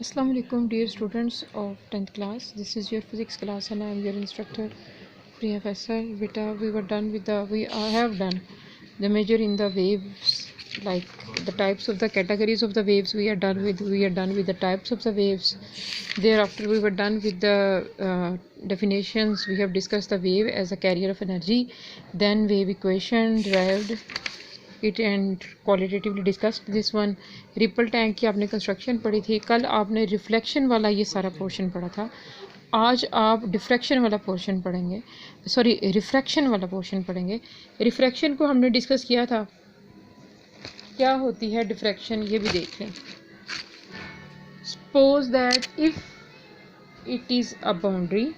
Assalamu alaikum dear students of 10th class. This is your physics class and I am your instructor Priya Faisal. Beta, we have done the measure in the waves, like the types of the categories of the waves we are done with the types of the waves. Thereafter we were done with the definitions. We have discussed the wave as a carrier of energy, then wave equation derived it and qualitatively discussed this one. Ripple tank की आपने construction पढ़ी थी. कल आपने reflection वाला ये सारा portion पढ़ा था. आज आप डिफ्रैक्शन वाला पोर्शन पढ़ेंगे, सॉरी रिफ्रैक्शन वाला पोर्शन पढ़ेंगे. रिफ्रैक्शन को हमने डिस्कस किया था, क्या होती है डिफ्रैक्शन ये भी देख लें. Suppose that if it is a boundary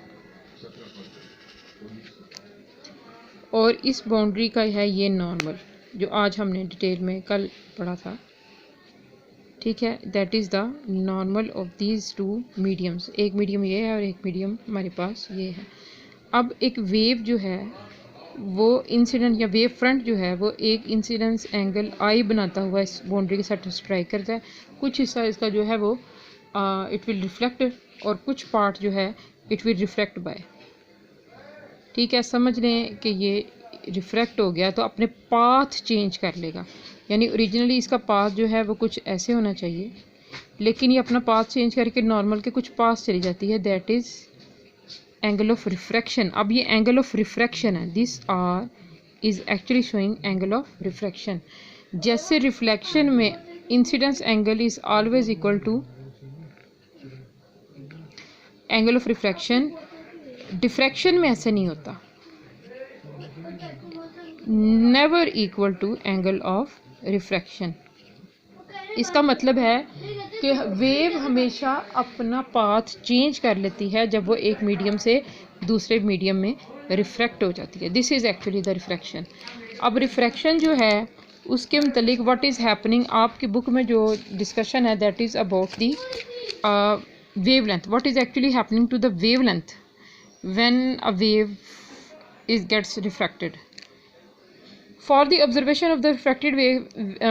और इस बाउंड्री का है ये नॉर्मल जो आज हमने डिटेल में कल पढ़ा था. ठीक है, that is the normal of these two mediums. एक मीडियम ये है और एक मीडियम हमारे पास ये है. अब एक वेव जो है वो इंसिडेंट या वेव फ्रंट जो है वो एक इंसिडेंस एंगल आई बनाता हुआ इस बाउंड्री के साथ स्ट्राइक करता है. कुछ हिस्सा इसका जो है वो इट विल रिफ्लेक्ट और कुछ पार्ट जो है इट विल रिफ्लेक्ट बाय. ठीक है, समझ लें कि ये रिफ्रैक्ट हो गया तो अपने पाथ चेंज कर लेगा. यानी ओरिजिनली इसका पाथ जो है वो कुछ ऐसे होना चाहिए, लेकिन ये अपना पाथ चेंज करके नॉर्मल के कुछ पास चली जाती है. That is angle of refraction. अब ये एंगल ऑफ रिफ्रैक्शन है. This R is actually showing angle of refraction. जैसे रिफ्लेक्शन में incidence angle is always equal to angle of refraction, diffraction में ऐसे नहीं होता. Never equal to angle of refraction. इसका मतलब है कि वेव हमेशा अपना पाथ चेंज कर लेती है जब वो एक मीडियम से दूसरे मीडियम में रिफ्रैक्ट हो जाती है. This is actually the refraction. अब रिफ्रैक्शन जो है उसके मतलब व्हाट इज़ हैपनिंग, आपकी बुक में जो डिस्कशन है that is about the wavelength. What is actually happening to the wavelength when a wave gets refracted? For the observation of the refracted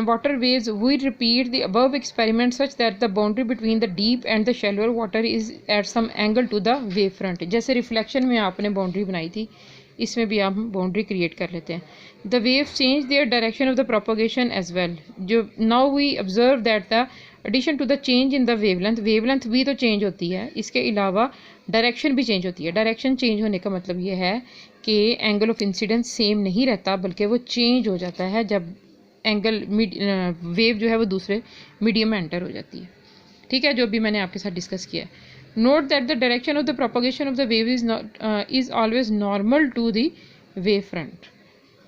water waves, we repeat the above experiment such that the boundary between the deep and the shallower water is at some angle to the wave front. जैसे reflection में आपने boundary बनाई थी, इसमें भी आप boundary create कर लेते हैं. The wave change their direction of the propagation as well. जो now we observe that the addition to the change in the wavelength भी तो चेंज होती है, इसके अलावा डायरेक्शन भी चेंज होती है. डायरेक्शन चेंज होने का मतलब ये है कि एंगल ऑफ इंसिडेंस सेम नहीं रहता, बल्कि वो चेंज हो जाता है जब एंगल वेव जो है वो दूसरे मीडियम में एंटर हो जाती है. ठीक है, जो भी मैंने आपके साथ डिस्कस किया है. Note that the direction of the propagation of the wave is always normal to the wave front.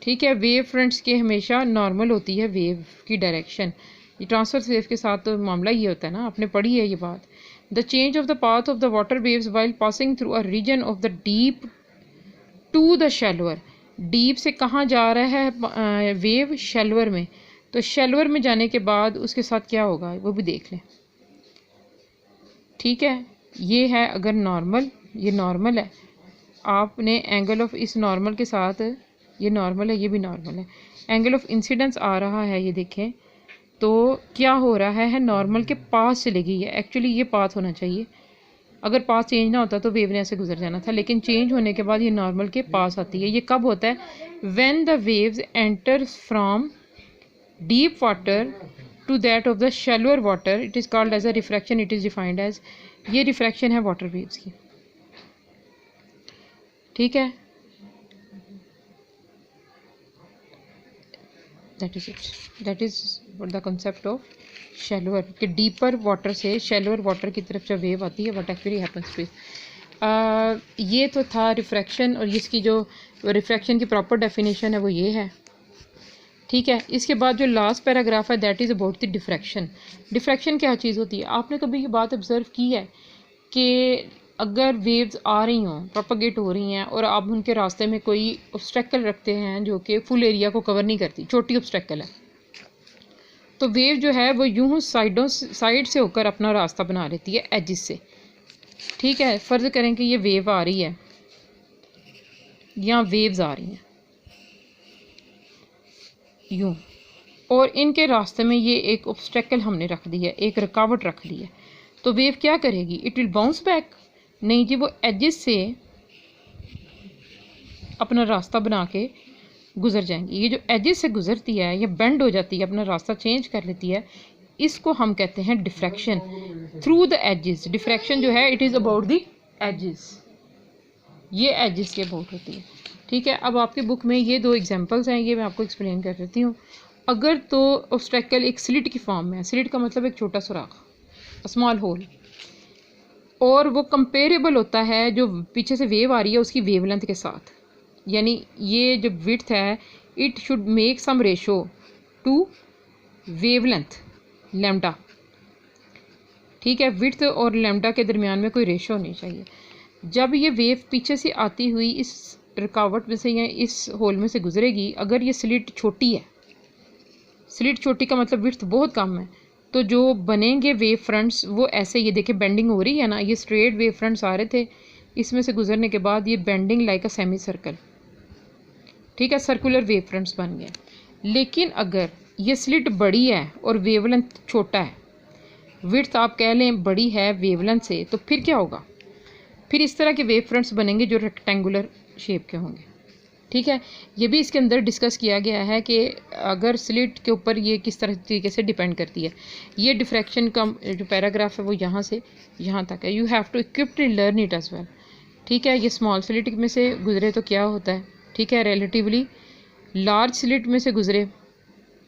ठीक है, वेव फ्रंट्स के हमेशा नॉर्मल होती है वेव की डायरेक्शन. ये ट्रांसफर वेव के साथ तो मामला ये होता है ना, आपने पढ़ी है ये बात. The change of the path of the water waves while passing through a region of the deep to the shallower. Deep से कहाँ जा रहा है वेव? शैलोअर में. तो शैलोअर में जाने के बाद उसके साथ क्या होगा वो भी देख लें. ठीक है, ये है अगर नॉर्मल, ये नॉर्मल है. आपने एंगल ऑफ इस नॉर्मल के साथ, ये नॉर्मल है, ये भी नॉर्मल है, एंगल ऑफ इंसिडेंस आ रहा है, ये देखें तो क्या हो रहा है नॉर्मल के पास चली गई है. एक्चुअली ये पाथ होना चाहिए. अगर पाथ चेंज ना होता तो वेव ने ऐसे गुजर जाना था, लेकिन चेंज होने के बाद ये नॉर्मल के पास आती है. ये कब होता है? When the waves enter from deep water to that of the shallower water. It is called as a refraction. It is defined as, ये रिफ्रैक्शन है वाटर वेव्स की. ठीक है, that is it. That is the concept of shallower कि deeper water से shallower water की तरफ जब वेव आती है व्हाट एक्चुअली हैपन्स टू. ये तो था रिफ्रैक्शन, और इसकी जो रिफ्रैक्शन की प्रॉपर डेफिनेशन है वो ये है. ठीक है, इसके बाद जो लास्ट पैराग्राफ है that is about the diffraction. Diffraction क्या चीज़ होती है? आपने कभी ये बात ऑब्जर्व की है कि अगर वेव्स आ रही हों, प्रोपोगेट हो रही हैं, और आप उनके रास्ते में कोई ऑब्स्टेकल रखते हैं जो कि फुल एरिया को कवर नहीं करती, छोटी ऑब्स्टेकल है, तो वेव जो है वो यूं साइड से होकर अपना रास्ता बना लेती है एजिस से. ठीक है, फ़र्ज़ करें कि ये वेव आ रही है या वेव्स आ रही हैं यूं, और इनके रास्ते में ये एक ऑब्स्टेकल हमने रख दी है, एक रुकावट रख ली है. तो वेव क्या करेगी, इट विल बाउंस बैक। नहीं जी, वो एजेस से अपना रास्ता बना के गुजर जाएंगी। ये जो एजेस से गुजरती है या बेंड हो जाती है, अपना रास्ता चेंज कर लेती है, इसको हम कहते हैं diffraction through the edges. Diffraction जो है it is about the edges, ये एजेस के अबाउट होती है। ठीक है, अब आपकी बुक में ये दो एग्जांपल्स हैं, ये मैं आपको एक्सप्लेन कर देती हूँ। अगर तो ऑब्स्टेकल एक स्लिट की फॉर्म में है, स्लिट का मतलब एक छोटा सुराख, स्मॉल होल, और वो कंपेरेबल होता है जो पीछे से वेव आ रही है उसकी वेवलेंथ के साथ, यानी ये जो विड्थ है it should make some ratio to wavelength lambda. ठीक है, विड्थ और लैम्डा के दरमियान में कोई रेशो होनी चाहिए। जब ये वेव पीछे से आती हुई इस रुकावट में से या इस होल में से गुजरेगी, अगर ये स्लिट छोटी है, स्लिट छोटी का मतलब विड्थ बहुत कम है, तो जो बनेंगे वेव फ्रंट्स वो ऐसे, ये देखिए बेंडिंग हो रही है ना, ये स्ट्रेट वेव फ्रंट्स आ रहे थे, इसमें से गुजरने के बाद ये bending like a semi circle, ठीक है, सर्कुलर वेव फ्रंट्स बन गए। लेकिन अगर ये स्लिट बड़ी है और वेवलेंथ छोटा है, विड्थ आप कह लें बड़ी है वेवलेंथ से, तो फिर क्या होगा, फिर इस तरह के वेव फ्रंट्स बनेंगे जो रेक्टेंगुलर शेप के होंगे। ठीक है, ये भी इसके अंदर डिस्कस किया गया है कि अगर स्लिट के ऊपर ये किस तरह तरीके से डिपेंड करती है। ये डिफ्रैक्शन का जो पैराग्राफ है वो यहाँ से यहाँ तक है, you have to equip to learn it as well. ठीक है, ये स्मॉल स्लिट में से गुजरे तो क्या होता है, ठीक है, रिलेटिवली लार्ज स्लिट में से गुजरे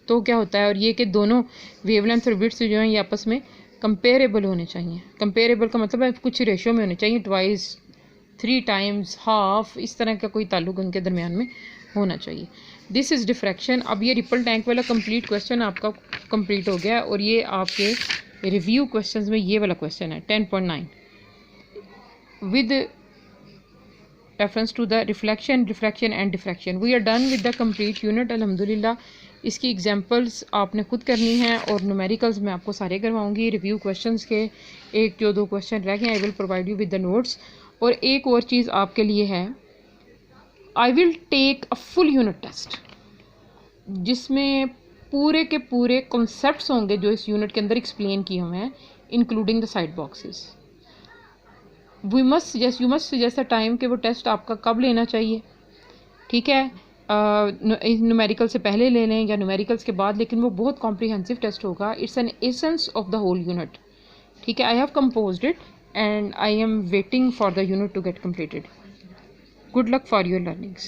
तो क्या होता है, और ये कि दोनों वेवलेंथ और विड्थ जो हैं ये आपस में कंपेरेबल होने चाहिए। कंपेरेबल का मतलब है कुछ रेशो में होने चाहिए, ट्वाइस, 3 टाइम्स, हाफ, इस तरह का कोई ताल्लुक उनके दरमियान में होना चाहिए। This is diffraction. अब ये रिपल टैंक वाला कंप्लीट क्वेश्चन आपका कंप्लीट हो गया, और ये आपके रिव्यू क्वेश्चंस में ये वाला क्वेश्चन है 10.9 with reference to the reflection, refraction and diffraction. We are done with the complete unit अल्हम्दुलिल्लाह। इसकी एग्जांपल्स आपने खुद करनी है और न्यूमेरिकल्स मैं आपको सारे करवाऊंगी। रिव्यू क्वेश्चंस के 1-2 क्वेश्चन रह गए, I will provide you with the notes. और एक और चीज़ आपके लिए है, I will take a full unit test जिसमें पूरे के पूरे कॉन्सेप्ट्स होंगे जो इस यूनिट के अंदर एक्सप्लेन किए हुए हैं, including the side boxes. You must suggest the time कि वो टेस्ट आपका कब लेना चाहिए। ठीक है, न्यूमेरिकल से पहले ले लें या न्यूमेरिकल्स के बाद, लेकिन वो बहुत कॉम्प्रिहेंसिव टेस्ट होगा। It's an essence of the whole unit. ठीक है, I have composed it and I am waiting for the unit to get completed. Good luck for your learnings.